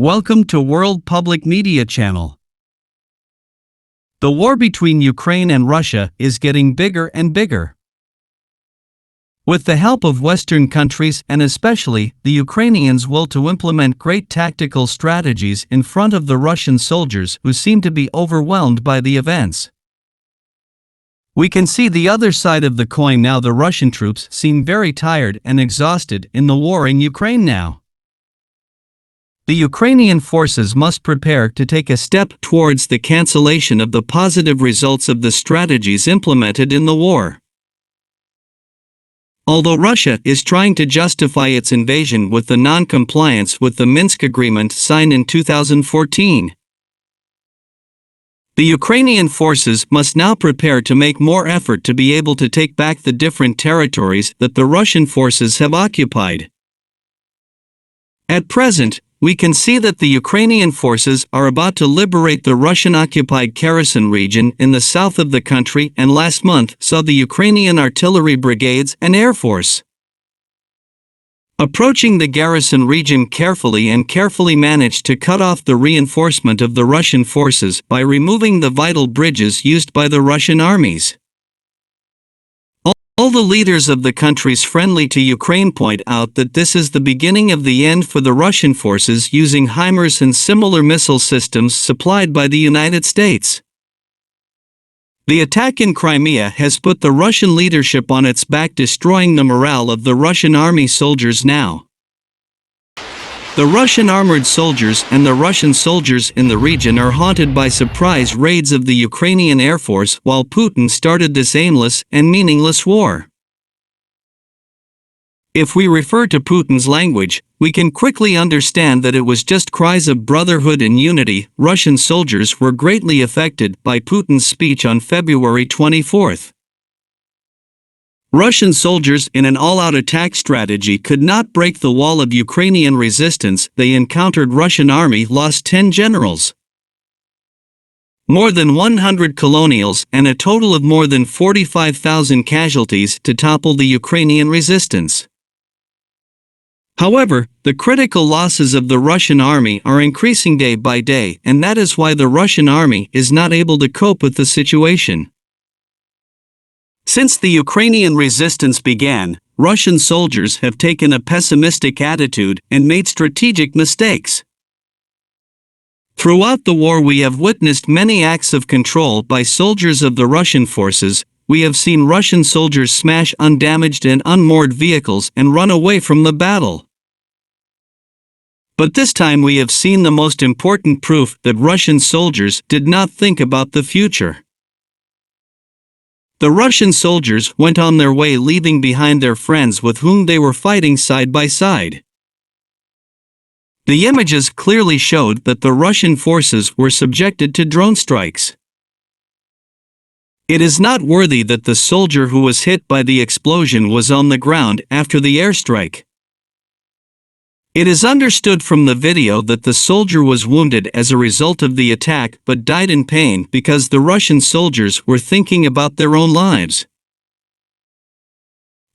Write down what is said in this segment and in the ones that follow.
Welcome to World Public Media Channel. The war between Ukraine and Russia is getting bigger and bigger. With the help of Western countries and especially the Ukrainians' will to implement great tactical strategies in front of the Russian soldiers who seem to be overwhelmed by the events. We can see the other side of the coin now. The Russian troops seem very tired and exhausted in the war in Ukraine now. The Ukrainian forces must prepare to take a step towards the cancellation of the positive results of the strategies implemented in the war. Although Russia is trying to justify its invasion with the non-compliance with the Minsk Agreement signed in 2014, the Ukrainian forces must now prepare to make more effort to be able to take back the different territories that the Russian forces have occupied. At present, we can see that the Ukrainian forces are about to liberate the Russian-occupied Kherson region in the south of the country, and last month saw the Ukrainian artillery brigades and air force approaching the garrison region carefully managed to cut off the reinforcement of the Russian forces by removing the vital bridges used by the Russian armies. All the leaders of the countries friendly to Ukraine point out that this is the beginning of the end for the Russian forces using HIMARS and similar missile systems supplied by the United States. The attack in Crimea has put the Russian leadership on its back, destroying the morale of the Russian army soldiers now. The Russian armored soldiers and the Russian soldiers in the region are haunted by surprise raids of the Ukrainian Air Force while Putin started this aimless and meaningless war. If we refer to Putin's language, we can quickly understand that it was just cries of brotherhood and unity. Russian soldiers were greatly affected by Putin's speech on February 24th. Russian soldiers in an all-out attack strategy could not break the wall of Ukrainian resistance they encountered. Russian army lost 10 generals, more than 100 colonials, and a total of more than 45,000 casualties to topple the Ukrainian resistance. However, the critical losses of the Russian army are increasing day by day, and that is why the Russian army is not able to cope with the situation. Since the Ukrainian resistance began, Russian soldiers have taken a pessimistic attitude and made strategic mistakes. Throughout the war, we have witnessed many acts of control by soldiers of the Russian forces. We have seen Russian soldiers smash undamaged and unmoored vehicles and run away from the battle. But this time we have seen the most important proof that Russian soldiers did not think about the future. The Russian soldiers went on their way, leaving behind their friends with whom they were fighting side by side. The images clearly showed that the Russian forces were subjected to drone strikes. It is not worthy that the soldier who was hit by the explosion was on the ground after the airstrike. It is understood from the video that the soldier was wounded as a result of the attack but died in pain because the Russian soldiers were thinking about their own lives.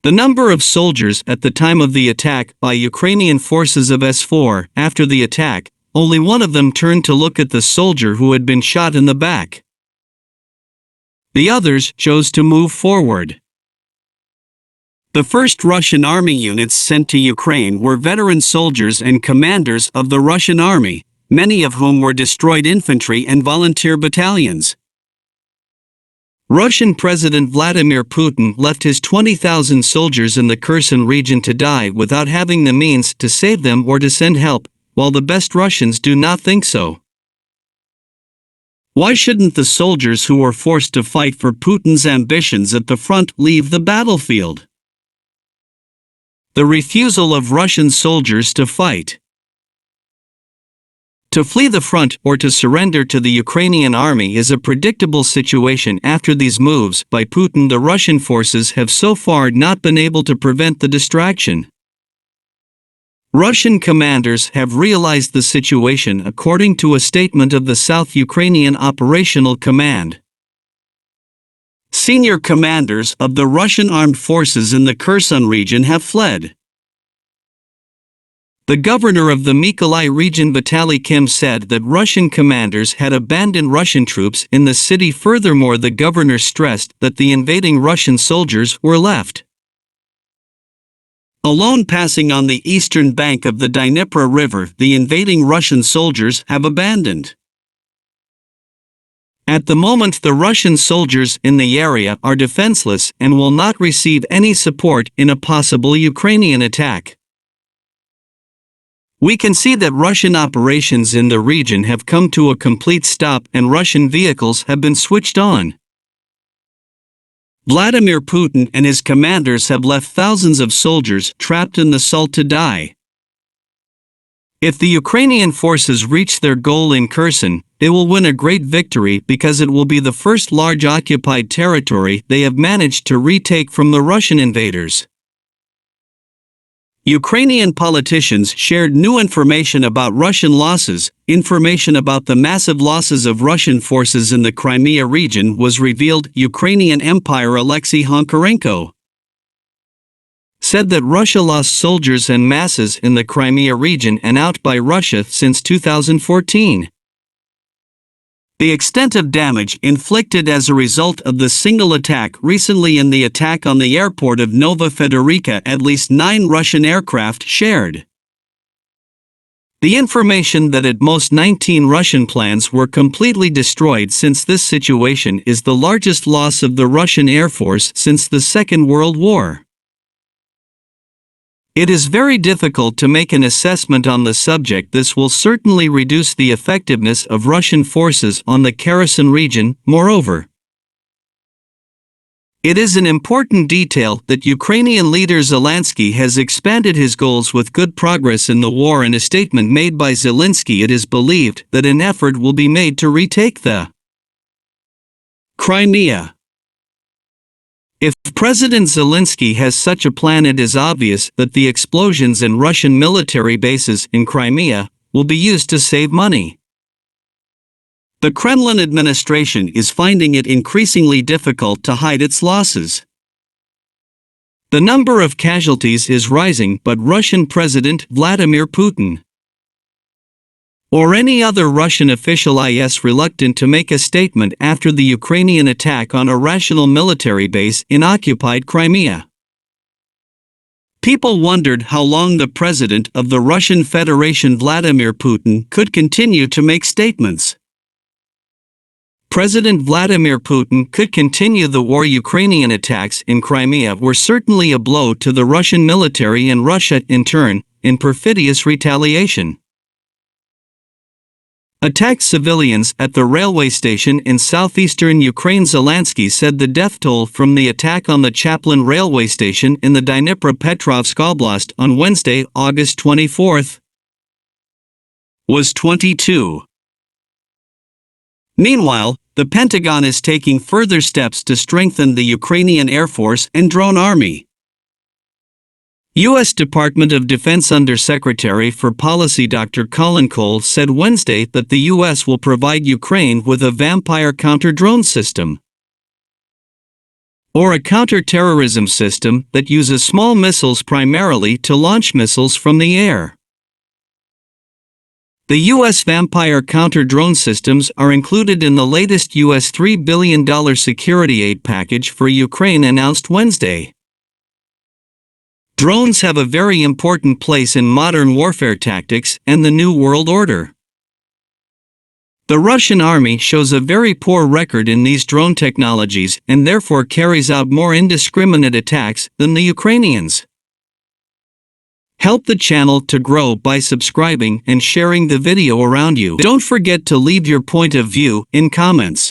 The number of soldiers at the time of the attack by Ukrainian forces of S4, after the attack, only one of them turned to look at the soldier who had been shot in the back. The others chose to move forward. The first Russian army units sent to Ukraine were veteran soldiers and commanders of the Russian army, many of whom were destroyed infantry and volunteer battalions. Russian President Vladimir Putin left his 20,000 soldiers in the Kherson region to die without having the means to save them or to send help, while the best Russians do not think so. Why shouldn't the soldiers who were forced to fight for Putin's ambitions at the front leave the battlefield? The refusal of Russian soldiers to fight, to flee the front, or to surrender to the Ukrainian army is a predictable situation. After these moves by Putin, the Russian forces have so far not been able to prevent the distraction. Russian commanders have realized the situation, according to a statement of the South Ukrainian Operational Command. Senior commanders of the Russian armed forces in the Kherson region have fled. The governor of the Mykolaiv region Vitaly Kim said that Russian commanders had abandoned Russian troops in the city. Furthermore, the governor stressed that the invading Russian soldiers were left alone, passing on the eastern bank of the Dnipro River. The invading Russian soldiers have abandoned. At the moment, the Russian soldiers in the area are defenseless and will not receive any support in a possible Ukrainian attack. We can see that Russian operations in the region have come to a complete stop and Russian vehicles have been switched on. Vladimir Putin and his commanders have left thousands of soldiers trapped in the salt to die. If the Ukrainian forces reach their goal in Kherson, they will win a great victory because it will be the first large occupied territory they have managed to retake from the Russian invaders. Ukrainian politicians shared new information about Russian losses. Information about the massive losses of Russian forces in the Crimea region was revealed. Ukrainian Empire Alexei Honkarenko said that Russia lost soldiers en masses in the Crimea region and out by Russia since 2014. The extent of damage inflicted as a result of the single attack recently in the attack on the airport of Nova Federica, at least 9 Russian aircraft shared. The information that at most 19 Russian planes were completely destroyed since this situation is the largest loss of the Russian Air Force since the Second World War. It is very difficult to make an assessment on the subject. This will certainly reduce the effectiveness of Russian forces on the Kherson region. Moreover, it is an important detail that Ukrainian leader Zelensky has expanded his goals with good progress in the war. In a statement made by Zelensky, it is believed that an effort will be made to retake the Crimea. If President Zelensky has such a plan, it is obvious that the explosions in Russian military bases in Crimea will be used to save money. The Kremlin administration is finding it increasingly difficult to hide its losses. The number of casualties is rising, but Russian President Vladimir Putin or any other Russian official is reluctant to make a statement after the Ukrainian attack on a rational military base in occupied Crimea. People wondered how long the President of the Russian Federation Vladimir Putin could continue to make statements. President Vladimir Putin could continue the war. Ukrainian attacks in Crimea were certainly a blow to the Russian military and Russia, in turn, in perfidious retaliation, attacked civilians at the railway station in southeastern Ukraine. Zelensky said the death toll from the attack on the Chaplin railway station in the Dnipropetrovsk Oblast on Wednesday, August 24, was 22. Meanwhile, the Pentagon is taking further steps to strengthen the Ukrainian Air Force and drone army. U.S. Department of Defense Undersecretary for Policy Dr. Colin Cole said Wednesday that the U.S. will provide Ukraine with a Vampire counter-drone system, or a counter-terrorism system that uses small missiles primarily to launch missiles from the air. The U.S. Vampire counter-drone systems are included in the latest U.S. $3 billion security aid package for Ukraine announced Wednesday. Drones have a very important place in modern warfare tactics and the New World Order. The Russian army shows a very poor record in these drone technologies and therefore carries out more indiscriminate attacks than the Ukrainians. Help the channel to grow by subscribing and sharing the video around you. Don't forget to leave your point of view in comments.